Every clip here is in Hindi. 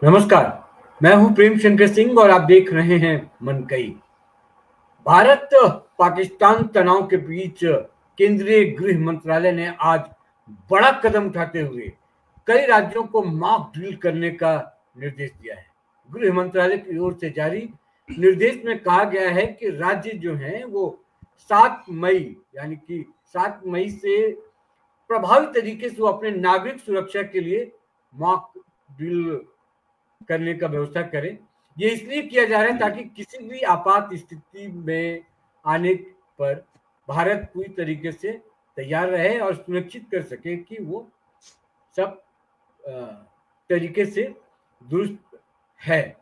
नमस्कार, मैं हूं प्रेम शंकर सिंह और आप देख रहे हैं मनकई। भारत पाकिस्तान तनाव के बीच केंद्रीय गृह मंत्रालय ने आज बड़ा कदम उठाते हुए कई राज्यों को मॉक ड्रिल करने का निर्देश दिया है। गृह मंत्रालय की ओर से जारी निर्देश में कहा गया है कि राज्य जो हैं वो 7 मई यानी कि 7 मई से प्रभावी तरीके से वो अपने नागरिक सुरक्षा के लिए मॉक ड्रिल करने का व्यवस्था करें। ये इसलिए किया जा रहा है ताकि किसी भी आपात स्थिति में आने पर भारत पूरी तरीके से तैयार रहे और सुनिश्चित कर सके कि वो सब तरीके से दुरुस्त है।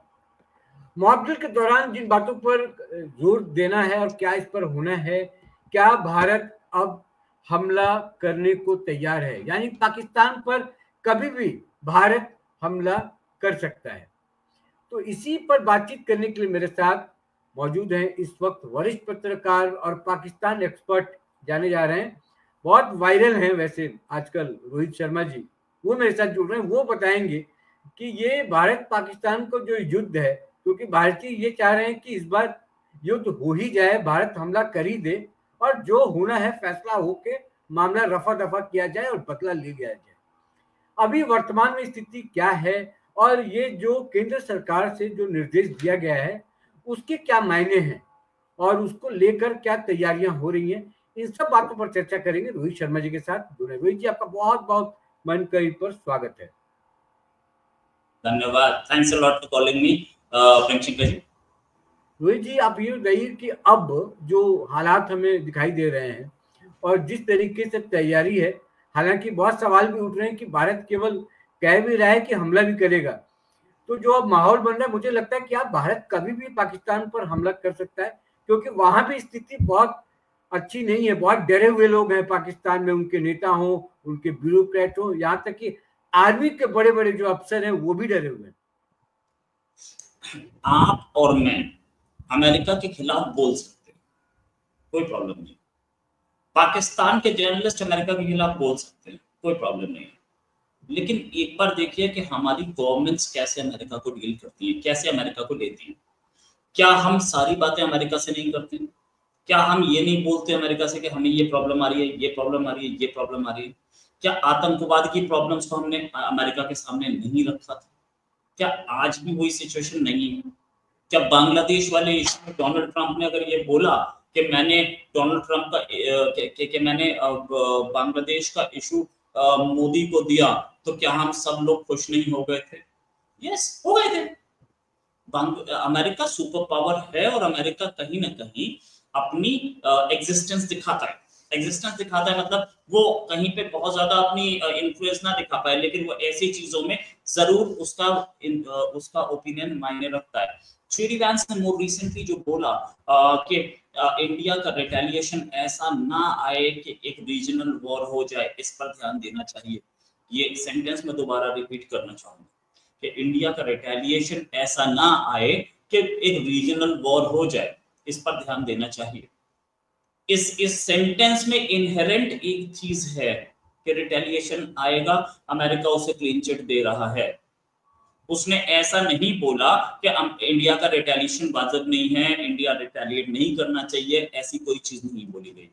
मॉक ड्रिल के दौरान जिन बातों पर जोर देना है और क्या इस पर होना है, क्या भारत अब हमला करने को तैयार है, यानी पाकिस्तान पर कभी भी भारत हमला कर सकता है। तो इसी पर बातचीत करने के लिए मेरे साथ मौजूद हैं इस वक्त वरिष्ठ पत्रकार और पाकिस्तान एक्सपर्ट जाने जा रहे हैं, बहुत वायरल हैं वैसे आजकल, रोहित शर्मा जी। वो मेरे साथ जुड़ रहे हैं। वो बताएंगे कि ये भारत पाकिस्तान को जो युद्ध है, क्योंकि भारतीय ये चाह रहे हैं कि इस बार युद्ध हो ही जाए, भारत हमला कर ही दे और जो होना है फैसला होके मामला रफा दफा किया जाए और बदला ले लिया जाए। अभी वर्तमान में स्थिति क्या है और ये जो केंद्र सरकार से जो निर्देश दिया गया है उसके क्या मायने हैं और उसको लेकर क्या तैयारियां हो रही हैं, इन सब बातों पर चर्चा करेंगे रोहित शर्मा जी के साथ। रोहित जी, आपका बहुत बहुत मन करी पर स्वागत है। धन्यवाद, thanks a lot for calling me Prem Shankar ji. Rohit ji, आप ये बताइए कि अब जो हालात हमें दिखाई दे रहे हैं और जिस तरीके से तैयारी है, हालांकि बहुत सवाल भी उठ रहे हैं कि भारत केवल कह भी रहा है कि हमला भी करेगा, तो जो अब माहौल बन रहा है मुझे लगता है कि आप भारत कभी भी पाकिस्तान पर हमला कर सकता है, क्योंकि वहां भी स्थिति बहुत अच्छी नहीं है। बहुत डरे हुए लोग हैं पाकिस्तान में, उनके नेता हो, उनके ब्यूरोक्रेट हो, यहाँ तक कि आर्मी के बड़े बड़े जो अफसर हैं वो भी डरे हुए हैं। आप और मैं अमेरिका के खिलाफ बोल सकते हैं, कोई प्रॉब्लम नहीं। पाकिस्तान के जर्नलिस्ट अमेरिका के खिलाफ बोल सकते हैं, कोई प्रॉब्लम नहीं। लेकिन एक बार देखिए कि हमारी गवर्नमेंट्स कैसे अमेरिका को डील करती हैं, कैसे अमेरिका को लेती हैं। क्या हम सारी बातें अमेरिका से नहीं करते? क्या हम ये नहीं बोलते अमेरिका से कि हमें ये प्रॉब्लम आ रही है, ये प्रॉब्लम आ रही है, ये प्रॉब्लम आ रही है? क्या आतंकवाद की प्रॉब्लम्स को हमने अमेरिका के सामने नहीं रखा था? क्या आज भी वही सिचुएशन नहीं है? क्या बांग्लादेश वाले इशू में डोनाल्ड ट्रंप ने अगर ये बोला कि मैंने डोनाल्ड ट्रंप का कि मैंने बांग्लादेश का इशू मोदी को दिया, तो क्या हम सब लोग खुश नहीं हो गए थे? यस, हो गए थे। अमेरिका सुपर पावर है और अमेरिका कहीं ना कहीं अपनी एग्जिस्टेंस दिखाता है। एग्जिस्टेंस दिखाता है मतलब वो कहीं पे बहुत ज्यादा अपनी इन्फ्लुएंस ना दिखा पाए, लेकिन वो ऐसी चीजों में जरूर उसका ओपिनियन मायने रखता है। श्री वैंस ने मोर रिसेंटली जो बोला कि इंडिया का रिटेलिएशन ऐसा ना आए कि एक रीजनल वॉर हो जाए, इस पर ध्यान देना चाहिए। ये सेंटेंस में दोबारा रिपीट करना चाहूंगा कि इंडिया का रिटेलिएशन ऐसा ना आए कि एक रीजनल वॉर हो जाए, इस पर ध्यान देना चाहिए। इस सेंटेंस में इनहेरेंट एक चीज है कि रिटेलिएशन आएगा, अमेरिका उसे क्लीन चिट दे रहा है। उसने ऐसा नहीं बोला कि इंडिया का रिटेलिएशन वाजिब नहीं है, इंडिया रिटेलिएट नहीं करना चाहिए, ऐसी कोई चीज नहीं बोली गई।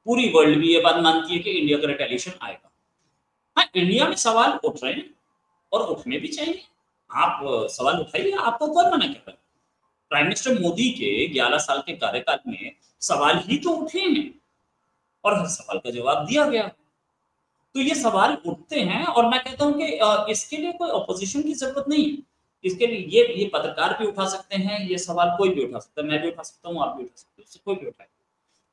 पूरी वर्ल्ड भी ये बात मानती है कि इंडिया का रिटेलिएशन आएगा। हाँ, इंडिया में सवाल उठ रहे हैं और उठने भी चाहिए। आप सवाल उठाइए, आपको कौन मना कर रहा है? प्राइम मिनिस्टर मोदी के 11 साल के कार्यकाल में सवाल ही तो उठे हैं और हर सवाल का जवाब दिया गया। तो ये सवाल उठते हैं और मैं कहता हूं कि इसके लिए कोई ऑपोजिशन की जरूरत नहीं है। इसके लिए ये पत्रकार भी उठा सकते हैं, ये सवाल कोई भी उठा सकता है, मैं भी उठा सकता हूँ, आप भी उठा सकते हो, कोई भी उठाए।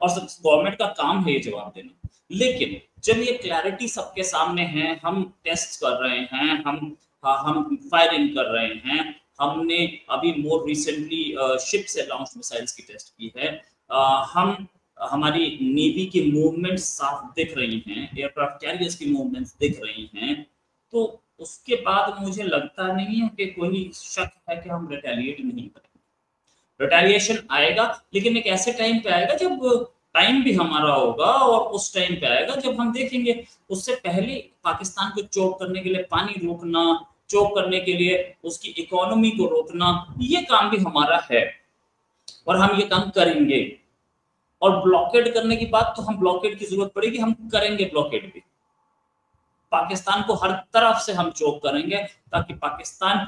और गवर्नमेंट का काम है ये जवाब देना। लेकिन जब ये क्लैरिटी सबके सामने है, हम टेस्ट कर रहे हैं, हम फायरिंग कर रहे हैं, हमने अभी मोर रिसेंटली शिप से लॉन्च मिसाइल्स की टेस्ट की है, हम हमारी नेवी की मूवमेंट साफ दिख रही हैं, एयरक्राफ्ट कैरियर्स की मूवमेंट्स दिख रही हैं, तो उसके बाद मुझे लगता नहीं है कि कोई शक है कि हम रिटेलिएट नहीं करेंगे। रिटेलिएशन आएगा, लेकिन एक ऐसे टाइम पे आएगा जब टाइम भी हमारा होगा और उस टाइम पे आएगा जब हम देखेंगे। उससे पहले पाकिस्तान को चोक करने के लिए पानी रोकना, चोक करने के लिए उसकी इकोनॉमी को रोकना, ये काम भी हमारा है और हम ये काम करेंगे। और ब्लॉकेड करने की बात, तो हम ब्लॉकेड की जरूरत पड़ेगी, हम करेंगे ब्लॉकेड भी। पाकिस्तान को हर तरफ से हम चोक करेंगे ताकि पाकिस्तान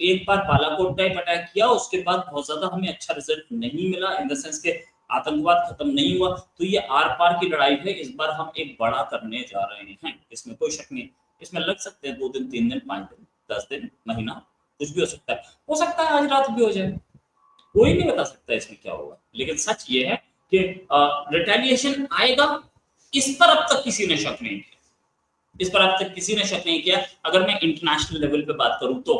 एक बार बालाकोट टाइप अटैक किया, उसके बाद बहुत ज्यादा हमें अच्छा रिजल्ट नहीं मिला, इन द सेंस के आतंकवाद खत्म नहीं हुआ। तो ये आर पार की लड़ाई है, इस बार हम एक बड़ा करने जा रहे हैं, इसमें कोई शक नहीं। इसमें लग सकते हैं 2 दिन, 3 दिन, 5 दिन, 10 दिन, महीना, कुछ भी हो सकता है आज रात भी हो जाए, कोई नहीं बता सकता इसमें क्या होगा। लेकिन सच ये है कि रिटेलिएशन आएगा, इस पर अब तक किसी ने शक नहीं किया, इस पर अब तक किसी ने शक नहीं किया। अगर मैं इंटरनेशनल लेवल पे बात करूं तो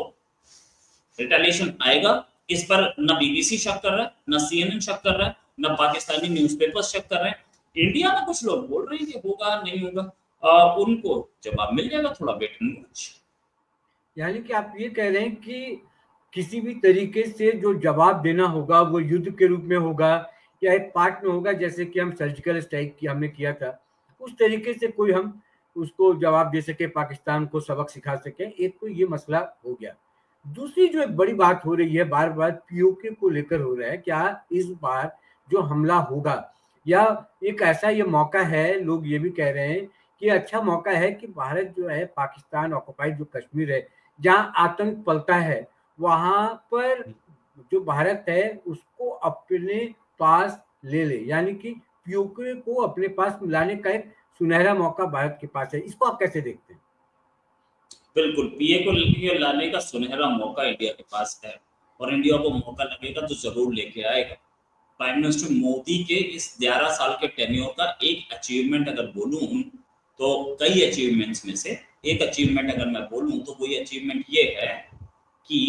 रिटेलिएशन आएगा, इस पर न बीबीसी शक कर रहा है, न सीएनएन शक कर रहा है, न पाकिस्तानी न्यूज़पेपर्स शक कर रहे हैं। इंडिया में कुछ लोग बोल रहे हैं कि होगा नहीं होगा, उनको जवाब मिल जाएगा, थोड़ा वेट एंड वॉच। यानी कि आप ये कह रहे हैं कि किसी भी तरीके से जो जवाब देना होगा वो युद्ध के रूप में होगा या एक पार्ट में होगा, जैसे कि हम सर्जिकल स्ट्राइक की हमने किया था, उस तरीके से कोई हम उसको जवाब दे सके, पाकिस्तान को सबक सिखा सके। एक तो ये मसला हो गया। दूसरी जो एक बड़ी बात हो रही है, बार बार पीओके को लेकर हो रहा है, क्या इस बार जो हमला होगा या एक ऐसा ये मौका है, लोग ये भी कह रहे हैं कि अच्छा मौका है कि भारत जो है पाकिस्तान ऑक्युपाइड जो कश्मीर है जहां आतंक पलता है, वहां पर जो भारत है उसको अपने पास ले ले, यानी कि पीओके को अपने पास मिलाने का एक सुनहरा मौका भारत के पास है। इसको आप कैसे देखते हैं? बिल्कुल, पीए को लाने का सुनहरा मौका इंडिया के पास है और इंडिया को मौका लगेगा तो जरूर लेके आएगा। प्राइम मिनिस्टर मोदी के इस 11 साल के टेन्योर का एक अचीवमेंट अगर बोलूं तो कई अचीवमेंट्स में से एक अचीवमेंट अगर मैं बोलूं तो वो अचीवमेंट ये है कि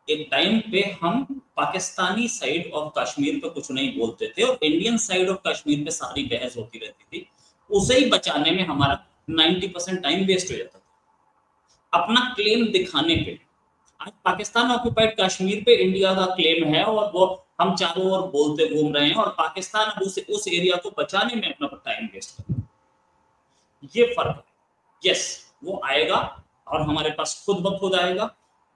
एक टाइम पे हम पाकिस्तानी साइड ऑफ कश्मीर पे कुछ नहीं बोलते थे और इंडियन साइड ऑफ कश्मीर पे सारी बहस होती रहती थी, उसे ही बचाने में हमारा 90% टाइम वेस्ट हो जाता था अपना क्लेम दिखाने पे। आज पाकिस्तान ऑक्युपाइड कश्मीर पे इंडिया का क्लेम है और वो हम चारों ओर बोलते घूम रहे हैं और पाकिस्तान अब उस एरिया को बचाने में अपना टाइम वेस्ट कर रहा है। ये फर्क है। यस, वो आएगा और हमारे पास खुद ब खुद आएगा।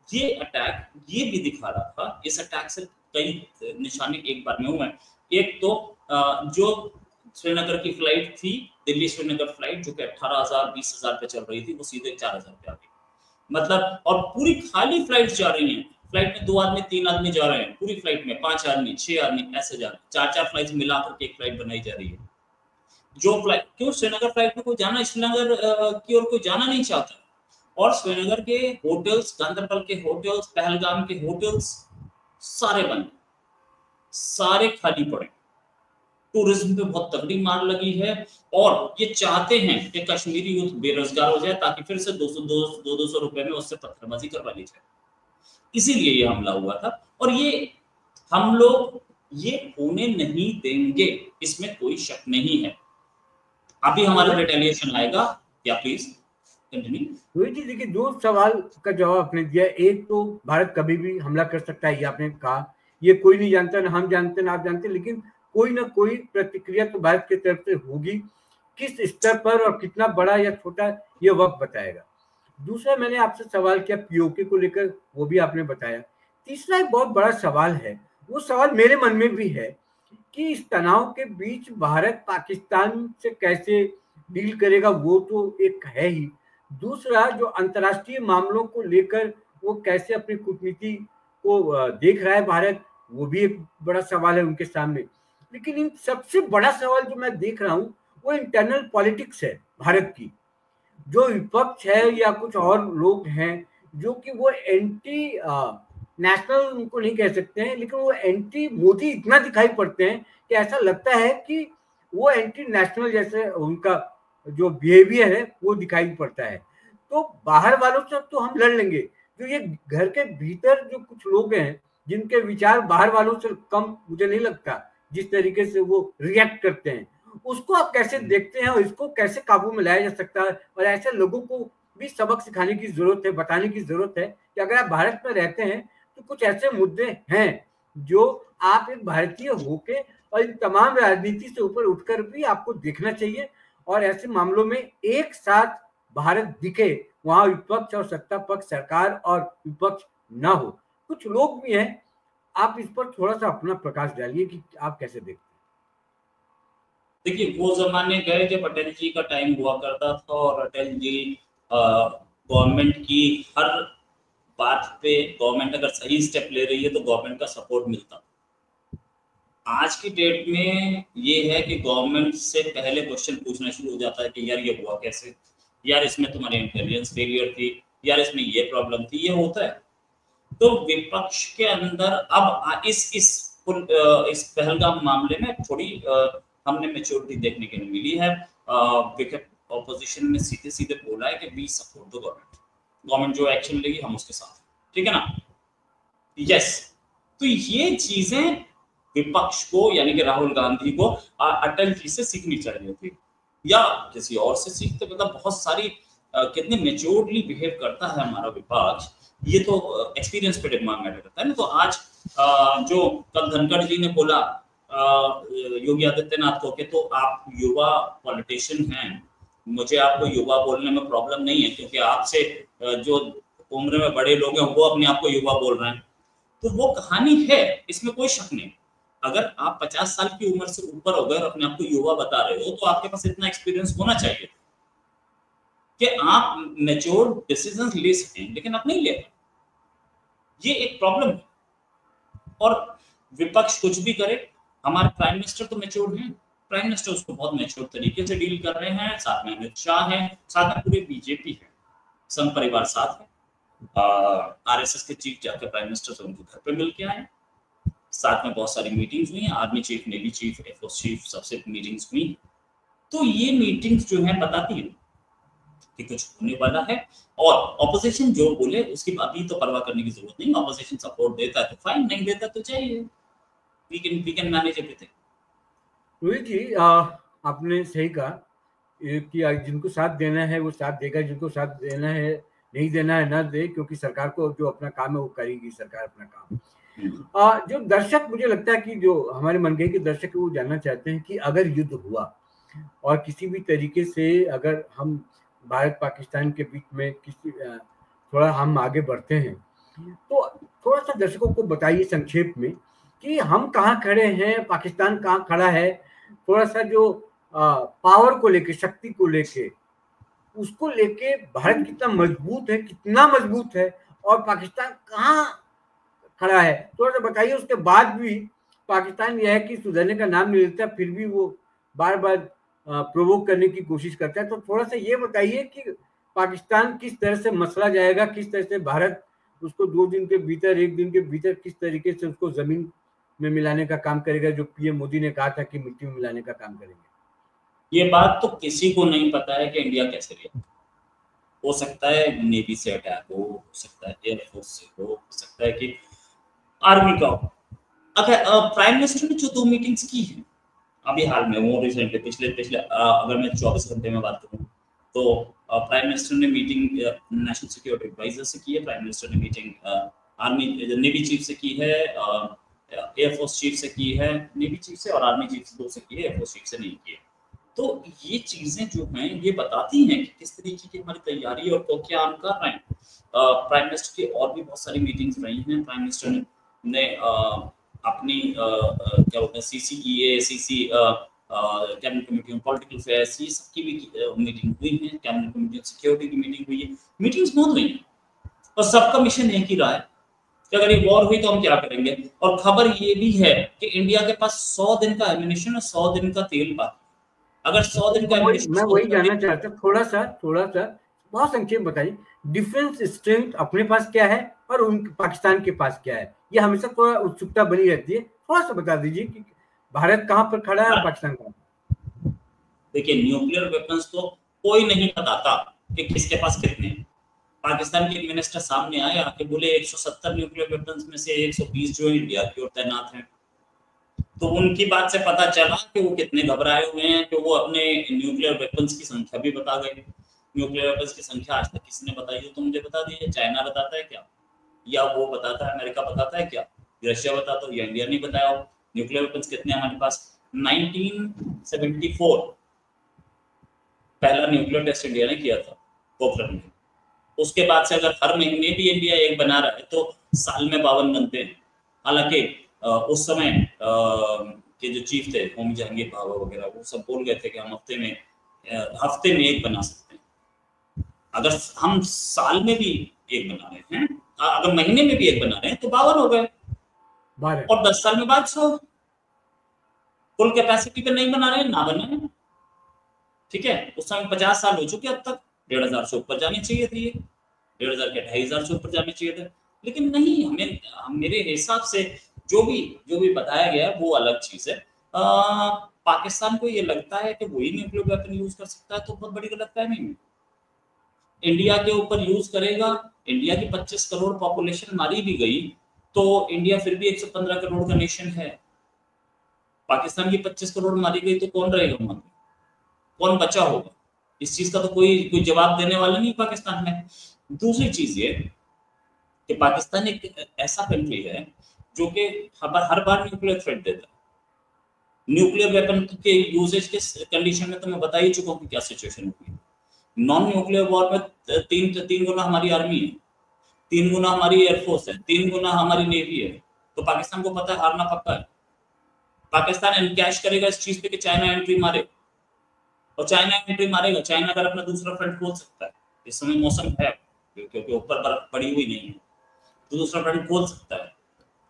ये अटैक ये भी दिखा रहा था, इस अटैक से कई निशाने एक बार में हुए। एक तो जो श्रीनगर की फ्लाइट थी, दिल्ली श्रीनगर फ्लाइट, जो कि 18,000 20,000 पे चल रही थी, वो सीधे 4,000 पे आ गई। मतलब और पूरी खाली फ्लाइट जा रही हैं, फ्लाइट में 2 आदमी 3 आदमी जा रहे हैं, पूरी फ्लाइट में 5 आदमी 6 आदमी ऐसे जा रहे हैं, 4-4 फ्लाइट मिलाकर एक फ्लाइट बनाई जा रही है। जो फ्लाइट, क्यों श्रीनगर फ्लाइट में कोई जाना, श्रीनगर की ओर कोई जाना नहीं चाहता, और श्रीनगर के होटल्स, गांदरबल के होटल्स, पहलगाम के होटल्स सारे बंद, सारे खाली पड़े। टूरिज्म पे बहुत तगड़ी मार लगी है और ये चाहते हैं कि कश्मीरी यूथ बेरोजगार हो जाए ताकि फिर से 200 रुपए में उससे पत्थरबाजी करवा ली जाए। इसीलिए ये हमला हुआ था और ये हम लोग ये होने नहीं देंगे, इसमें कोई शक नहीं है। अभी हमारा रिटेलिएशन आएगा। या प्लीज कंटिन्यू। रोहित जी, देखिए, 2 सवाल का जवाब आपने दिया। एक तो भारत कभी भी हमला कर सकता है, ये आपने कहा, ये कोई नहीं जानता, ना हम जानते ना आप जानते, लेकिन कोई ना कोई प्रतिक्रिया तो भारत की तरफ से होगी। किस स्तर पर और कितना बड़ा या छोटा ये वक्त बताएगा। दूसरा, मैंने आपसे सवाल किया पीओके को लेकर, वो भी आपने बताया। तीसरा एक बहुत बड़ा सवाल है, वो सवाल मेरे मन में भी है कि इस तनाव के बीच भारत पाकिस्तान से कैसे डील करेगा, वो तो एक है ही। दूसरा, जो अंतर्राष्ट्रीय मामलों को लेकर वो कैसे अपनी कूटनीति को देख रहा है भारत, वो भी एक बड़ा सवाल है उनके सामने। लेकिन इन सबसे बड़ा सवाल जो मैं देख रहा हूँ वो इंटरनल पॉलिटिक्स है भारत की। जो विपक्ष है या कुछ और लोग हैं जो कि वो एंटी नेशनल उनको नहीं कह सकते हैं, लेकिन वो एंटी मोदी इतना दिखाई पड़ते हैं कि ऐसा लगता है कि वो एंटी नेशनल जैसे उनका जो बिहेवियर है वो दिखाई पड़ता है। तो बाहर वालों से तो हम लड़ लेंगे, जो ये घर के भीतर जो कुछ लोग हैं जिनके विचार बाहर वालों से कम मुझे नहीं लगता, जिस तरीके से वो रिएक्ट करते हैं, उसको आप कैसे देखते हैं और इसको कैसे काबू में लाया जा सकता है? और ऐसे लोगों को भी सबक सिखाने की जरूरत है, बताने की जरूरत है कि अगर आप भारत में रहते हैं तो कुछ ऐसे मुद्दे हैं जो आप एक भारतीय होके और इन तमाम राजनीति से ऊपर उठकर भी आपको देखना चाहिए और ऐसे मामलों में एक साथ भारत दिखे, वहां विपक्ष और सत्ता पक्ष, सरकार और विपक्ष ना हो। कुछ लोग भी हैं, आप इस पर थोड़ा सा अपना प्रकाश डालिए कि आप कैसे देखते हैं। देखिए, वो जमाने गए जब अटल जी का टाइम हुआ करता था और अटल जी गवर्नमेंट की हर बात पे, गवर्नमेंट अगर सही स्टेप ले रही है तो गवर्नमेंट का सपोर्ट मिलता। आज की डेट में ये है कि गवर्नमेंट से पहले क्वेश्चन पूछना शुरू हो जाता है कि यार ये हुआ कैसे, यार इसमें तुम्हारी इंटेलिजेंस फेलियर थी, यार इसमें ये प्रॉब्लम थी, ये होता है। तो विपक्ष के अंदर अब इस पहलगाम मामले में थोड़ी हमने मेच्योरिटी देखने के लिए मिली है। ऑपोजिशन में सीधे सीधे बोला है कि we support the government, government जो एक्शन लेगी हम उसके साथ, ठीक है ना। यस, तो ये चीजें विपक्ष को यानी कि राहुल गांधी को अटल जी से सीखनी चाहिए थी या किसी और से सीखते। मतलब बहुत सारी कितने मेच्योर्डली बिहेव करता है हमारा विपक्ष, ये तो एक्सपीरियंस पे मैटर करता है ना। तो आज जो कल धनखड़ जी ने बोला योगी आदित्यनाथ को कि तो आप युवा पॉलिटिशियन हैं, मुझे आपको युवा बोलने में प्रॉब्लम नहीं है क्योंकि आपसे जो उम्र में बड़े लोग हैं वो अपने आप को युवा बोल रहे हैं। तो वो कहानी है, इसमें कोई शक नहीं। अगर आप 50 साल की उम्र से ऊपर हो गए और अपने आप को युवा बता रहे हो तो आपके पास इतना एक्सपीरियंस होना चाहिए कि आप मैच्योर डिसीजंस ले सकें, लेकिन आप नहीं ले पाए। ये एक प्रॉब्लम है। और विपक्ष कुछ भी करे, हमारे प्राइम मिनिस्टर तो मैच्योर हैं, प्राइम मिनिस्टर उसको बहुत मैच्योर तरीके से डील कर रहे हैं। साथ में अमित शाह है, साथ में पूरी बीजेपी है, संघ परिवार साथ है। आरएसएस के चीफ जाकर प्राइम मिनिस्टर से उनके घर पे मिल के आए, साथ में बहुत सारी मीटिंग्स हुई हैं, army chief, navy chief, air force chief, सबसे मीटिंग्स हुई। तो ये मीटिंग्स जो है बताती है कि कुछ होने वाला है। और ऑपोजिशन जो बोले उसकी अभी तो परवाह करने की जरूरत नहीं। ऑपोजिशन सपोर्ट देता है तो फाइन, नहीं देता तो चाहिए, we can manage everything. Rohit ji, आपने सही कहा कि जिनको साथ देना है वो साथ देगा, जिनको साथ देना है नहीं देना है ना दे, क्योंकि सरकार को जो अपना काम है वो करेगी सरकार अपना काम। जो दर्शक, मुझे लगता है कि जो हमारे मनगढ़ के दर्शक है वो जानना चाहते हैं कि अगर युद्ध हुआ और किसी भी तरीके से अगर हम भारत पाकिस्तान के बीच में किसी थोड़ा हम आगे बढ़ते हैं, तो थोड़ा सा दर्शकों को बताइए संक्षेप में कि हम कहाँ खड़े हैं, पाकिस्तान कहाँ खड़ा है, थोड़ा सा जो पावर को लेके, शक्ति को लेके, उसको लेके भारत कितना मजबूत है, कितना मजबूत है, और पाकिस्तान कहाँ खड़ा है, थोड़ा सा बताइए। उसके बाद भी पाकिस्तान यह है कि सुधरने का नाम नहीं लेता, फिर भी वो बार बार प्रोवोक करने की कोशिश करता है। तो थोड़ा सा ये बताइए कि पाकिस्तान किस तरह से मसला जाएगा, किस तरह से भारत उसको 2 दिन के भीतर, 1 दिन के भीतर किस तरीके से उसको जमीन में मिलाने का काम करेगा, जो पीएम मोदी ने कहा था कि मिट्टी में मिलाने का काम करेंगे। ये बात तो किसी को नहीं पता है कि इंडिया कैसे रिएक्ट। हो सकता है नेवी से अटैक हो सकता है एयरफोर्स से हो सकता है कि आर्मी का हो। अगर प्राइम मिनिस्टर ने जो 2 मीटिंग्स की हैं अभी हाल में, वो रिसेंटली पिछले पिछले अगर मैं 24 घंटे में बात करूं तो प्राइम मिनिस्टर ने मीटिंग नेशनल सिक्योरिटी एडवाइजर से की है, प्राइम मिनिस्टर ने मीटिंग आर्मी नेवी चीफ से की है, एयरफोर्स चीफ से की है, नेवी चीफ से और आर्मी चीफ से 2 से की है, एयरफोर्स चीफ से नहीं की है। तो ये चीजें जो हैं ये बताती हैं कि किस तरीके की हमारी तैयारी और तो क्या हम कर रहे हैं। प्राइम मिनिस्टर की और भी बहुत सारी मीटिंग्स रही हैं। प्राइम मिनिस्टर ने अपनी क्या बोलते हैं CCEA, cabinet committee on political affairs, ये सबकी भी मीटिंग हुई है, कैबिनेट कमेटी ऑन सिक्योरिटी की मीटिंग हुई है, मीटिंग्स बहुत हुई हैं और सबका मिशन एक ही रहा है कि अगर ये वॉर हुई तो हम क्या करेंगे। और खबर ये भी है कि इंडिया के पास 100 दिन का एमिनेशन और 100 दिन का तेल बाकी। अगर 100 दिन का मैं वही जानना चाहता, थोड़ा सा बहुत संक्षेप बताइए, डिफेंस स्ट्रेंथ अपने पास क्या है और उनके पाकिस्तान के पास क्या है, ये हमेशा थोड़ा उत्सुकता बनी रहती है। थोड़ा सा बता दीजिए कि भारत कहाँ पर खड़ा है और पाकिस्तान कहाँ। देखिए, न्यूक्लियर वेपन्स तो कोई नहीं बताता कि किसके पास कितने हैं। पाकिस्तान के मिनिस्टर सामने आए, आके बोले 170 न्यूक्लियर वेपन्स में से 120 जो इंडिया की ओर तैनात हैं। तो उनकी बात से पता चला कि वो कितने घबराए हुए हैं कि वो अपने न्यूक्लियर वेपन्स की संख्या भी बता गए। न्यूक्लियर वेपन्स की संख्या आज तक किसने बताई हो तो मुझे बता दीजिए। चाइना बताता है क्या, या वो बताता है, अमेरिका बताता है क्या, रशिया बताता हो, या इंडिया नहीं बताया हो। न्यूक्लियर वेपन्स कितने हमारे पास? 1974 पहला न्यूक्लियर टेस्ट इंडिया ने किया था पोखरण में। उसके बाद से अगर हर महीने भी इंडिया एक बना रहा है तो साल में 52 बनते हैं। हालांकि उस समय के जो चीफ थे होमी जहांगीर भाभा वगैरह वो सब बोल गए थे कि हम हफ्ते में एक बना सकते हैं। अगर हम साल में भी एक बना रहे हैं, अगर महीने में भी एक बना रहे हैं तो 52 हो गए, और 10 साल में 1200। फुल कैपेसिटी पे नहीं बना रहे हैं, ना बने, ठीक है। उस समय 50 साल हो चुके, अब तक 1500 से ऊपर जानी चाहिए थी, 1500 के 2500 से ऊपर जाने चाहिए थे, लेकिन नहीं। मेरे हिसाब से जो भी बताया गया वो अलग चीज है। पाकिस्तान को ये लगता है कि वही न्यूक्लियर वेपन यूज कर सकता है, तो बहुत बड़ी गलतफहमी है। इंडिया के ऊपर यूज करेगा, इंडिया की 25 करोड़ पॉपुलेशन मारी भी गई तो इंडिया फिर भी 115 करोड़ का नेशन है। पाकिस्तान की 25 करोड़ मारी गई तो कौन रहेगा वहां पे, कौन बचा होगा? इस चीज का तो कोई जवाब देने वाला नहीं पाकिस्तान में। दूसरी चीज ये कि पाकिस्तान एक ऐसा कंट्री है जो कि हर बार न्यूक्लियर थ्रेट देता है। न्यूक्लियर वेपन के यूजेज के कंडीशन में तो मैं बता ही चुका हूँ कि क्या सिचुएशन होगी। नॉन न्यूक्लियर वॉर में तीन गुना हमारी आर्मी है, 3 गुना हमारी एयरफोर्स है, 3 गुना हमारी नेवी है, तो पाकिस्तान को पता है हारना पक्का है। पाकिस्तान एनकैश करेगा इस चीज पे कि चाइना एंट्री मारे, और चाइना एंट्री मारेगा, चाइना अगर अपना दूसरा फ्रंट खोल सकता है, इस समय मौसम है क्योंकि ऊपर बर्फ पड़ी हुई नहीं है, तो दूसरा फ्रंट खोल सकता है।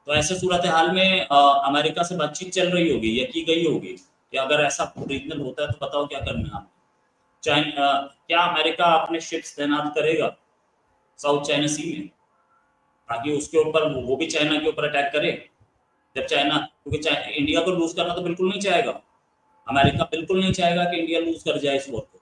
तो ऐसे सूरत हाल में अमेरिका से बातचीत चल रही होगी या की गई होगी कि अगर ऐसा रीजनल होता है तो बताओ क्या करना है। चाइना क्या अमेरिका अपने शिप्स तैनात करेगा साउथ चाइना सी में, ताकि उसके ऊपर वो भी चाइना के ऊपर अटैक करे? जब चाइना, क्योंकि इंडिया को लूज करना तो बिल्कुल नहीं चाहेगा, अमेरिका बिल्कुल नहीं चाहेगा कि इंडिया लूज कर जाए इस वॉर को,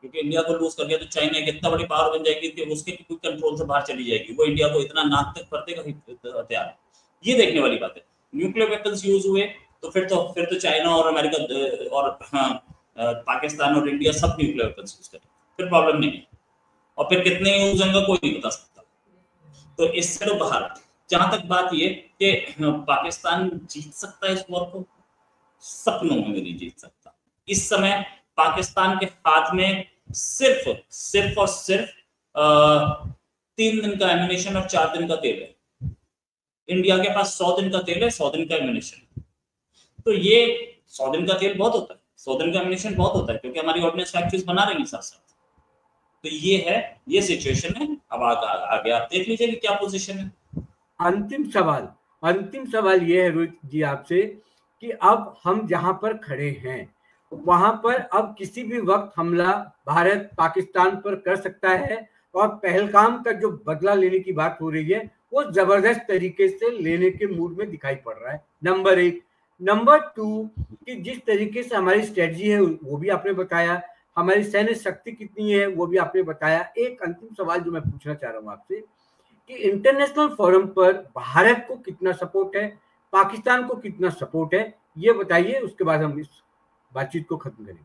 क्योंकि इंडिया को लूज कर गया तो चाइना एक इतना बड़ी पावर बन जाएगी कि उसके कंट्रोल से बाहर चली जाएगी, वो इंडिया को इतना नाक तक फरतेगा हथियार। ये देखने वाली बात है। न्यूक्लियर वेपन्स यूज हुए तो फिर तो चाइना और अमेरिका और पाकिस्तान और इंडिया सब न्यूक्लियर वेपन्स यूज करें, फिर प्रॉब्लम नहीं है। और फिर कितने यूज होंगे कोई नहीं बता सकता। तो इससे तो बाहर, जहां तक बात ये कि पाकिस्तान जीत सकता है इस वॉर को, सपनों में भी नहीं जीत सकता। इस समय पाकिस्तान के हाथ में सिर्फ और सिर्फ 3 दिन का एमिनेशन और 4 दिन का तेल है। इंडिया के पास 100 दिन का तेल है, 100 दिन का एमिनेशन। तो ये 100 दिन का तेल बहुत होता है, 100 दिन का एमिनेशन बहुत होता है, क्योंकि हमारी ऑर्डिनेंस फैक्ट्रीज बना रही है साथ साथ। तो ये सिचुएशन है। अब आगे आप देख लीजिए कि क्या पोजीशन है। अंतिम सवाल ये है रोहित जी आपसे कि अब हम जहां पर खड़े हैं वहां पर अब किसी भी वक्त हमला भारत पाकिस्तान पर कर सकता है, और पहलगाम का जो बदला लेने की बात हो रही है वो जबरदस्त तरीके से लेने के मूड में दिखाई पड़ रहा है। नंबर 1। नंबर 2 कि जिस तरीके से हमारी स्ट्रेटजी है वो भी आपने बताया, हमारी सैन्य शक्ति कितनी है वो भी आपने बताया। एक अंतिम सवाल जो मैं पूछना चाह रहा हूँ आपसे कि इंटरनेशनल फोरम पर भारत को कितना सपोर्ट है, पाकिस्तान को कितना सपोर्ट है, ये बताइए, उसके बाद हम इस बातचीत को खत्म करेंगे।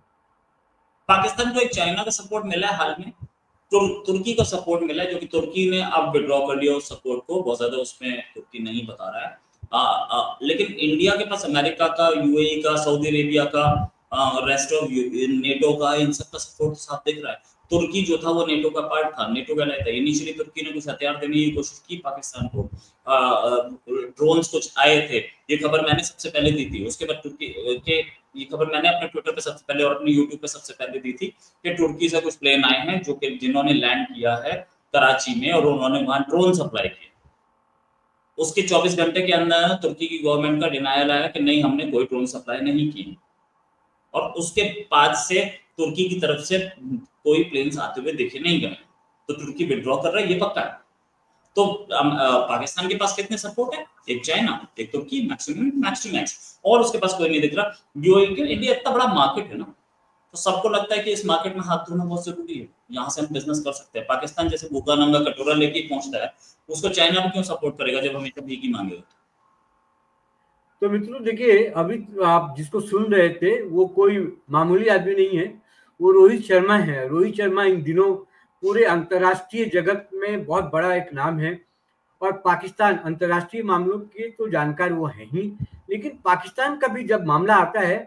पाकिस्तान को एक चाइना का सपोर्ट मिला है हाल में, तुर्की का सपोर्ट मिला है, जो कि तुर्की ने अब विड्रॉ कर लिया उस सपोर्ट को, बहुत ज्यादा उसमें तुर्की नहीं बता रहा है। लेकिन इंडिया के पास अमेरिका का, यूएई का, सऊदी अरेबिया का, रेस्ट ऑफ नेटो का, इन सब का सपोर्ट साफ दिख रहा है। तुर्की जो था वो नेटो का पार्ट था, नेटो का नहीं था। इनिशियली तुर्की ने कुछ हथियार देने की कोशिश की पाकिस्तान को, ड्रोन्स कुछ आए थे, ये खबर मैंने सबसे पहले दी थी। उसके बाद तुर्की के ये खबर मैंने अपने ट्विटर पे सबसे पहले और अपने यूट्यूब पे सबसे पहले दी थी कि तुर्की से कुछ प्लेन आए हैं जो कि जिन्होंने लैंड किया है कराची में और उन्होंने वहां ड्रोन सप्लाई किए। उसके 24 घंटे के अंदर तुर्की की गवर्नमेंट का डिनायल आया कि नहीं, हमने कोई ड्रोन सप्लाई नहीं की, और उसके बाद से तुर्की की तरफ से कोई प्लेन्स आते हुए देखे नहीं गए। तो तुर्की विड्रॉ कर रहा है, ये पक्का है। तो पाकिस्तान के पास कितने सपोर्ट है? एक चाइना, एक तुर्की, मैक्स, और उसके पास कोई नहीं दिख रहा। इंडिया इतना बड़ा मार्केट है ना, तो सबको लगता है कि इस मार्केट में हाथ धोना बहुत जरूरी है, यहाँ से हम बिजनेस कर सकते हैं। पाकिस्तान जैसे भूखा नंगा कटोरा लेके पहुंचता है, उसको चाइना भी क्यों सपोर्ट करेगा जब हमेशा भीख ही मांगे होते। तो मित्रों देखिए, अभी आप जिसको सुन रहे थे वो कोई मामूली आदमी नहीं है, वो रोहित शर्मा है। रोहित शर्मा इन दिनों पूरे अंतर्राष्ट्रीय जगत में बहुत बड़ा एक नाम है, और पाकिस्तान अंतर्राष्ट्रीय मामलों के तो जानकार वो है ही, लेकिन पाकिस्तान का भी जब मामला आता है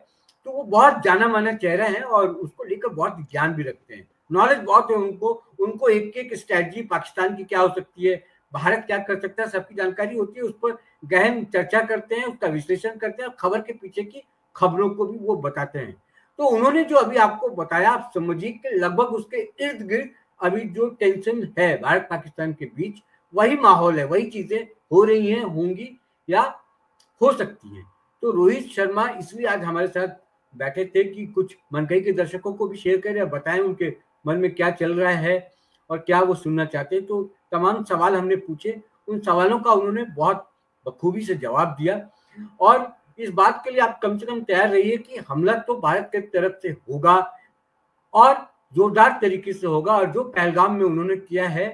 तो वो बहुत जाना माना चेहरा है और उसको लेकर बहुत ज्ञान भी रखते हैं। नॉलेज बहुत है उनको, उनको एक एक स्ट्रैटेजी पाकिस्तान की क्या हो सकती है, भारत क्या कर सकता है, सबकी जानकारी होती है। उस पर गहन चर्चा करते हैं, उसका विश्लेषण करते हैं और खबर के पीछे की खबरों को भी वो बताते हैं। तो उन्होंने जो अभी आपको बताया, आप समझिए कि लगभग उसके इर्द गिर्द अभी जो टेंशन है भारत पाकिस्तान के बीच, वही माहौल है, वही चीजें हो रही हैं, होंगी या हो सकती हैं। तो रोहित शर्मा इसलिए आज हमारे साथ बैठे थे कि कुछ मनकई के दर्शकों को भी शेयर करें, बताएं उनके मन में क्या चल रहा है और क्या वो सुनना चाहते हैं। तो तमाम सवाल हमने पूछे, उन सवालों का उन्होंने बहुत बखूबी से जवाब दिया। और इस बात के लिए आप कम से कम तैयार रहिए कि हमला तो भारत की तरफ से होगा और जोरदार तरीके से होगा, और जो पहलगाम में उन्होंने किया है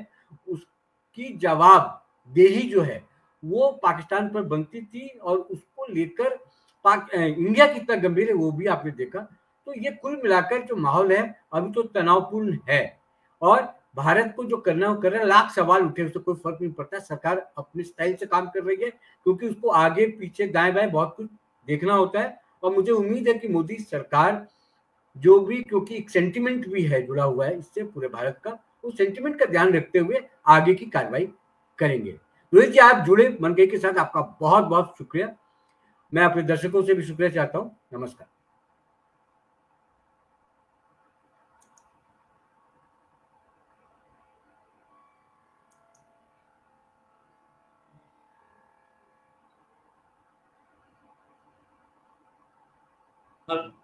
उसकी जवाबदेही जो है वो पाकिस्तान पर बनती थी, और उसको लेकर इंडिया कितना गंभीर है वो भी आपने देखा। तो ये कुल मिलाकर जो माहौल है अभी तो तनावपूर्ण है, और भारत को जो करना है वो कर रहा है। लाख सवाल उठे, उससे कोई फर्क नहीं पड़ता, सरकार अपने स्टाइल से काम कर रही है, क्योंकि उसको आगे पीछे दाएं बाएं बहुत कुछ देखना होता है। और मुझे उम्मीद है कि मोदी सरकार जो भी, क्योंकि एक सेंटिमेंट भी है जुड़ा हुआ है इससे पूरे भारत का, उस सेंटिमेंट का ध्यान रखते हुए आगे की कार्रवाई करेंगे। रोहित जी, आप जुड़े मनके के साथ, आपका बहुत बहुत शुक्रिया। मैं अपने दर्शकों से भी शुक्रिया चाहता हूँ। नमस्कार। अब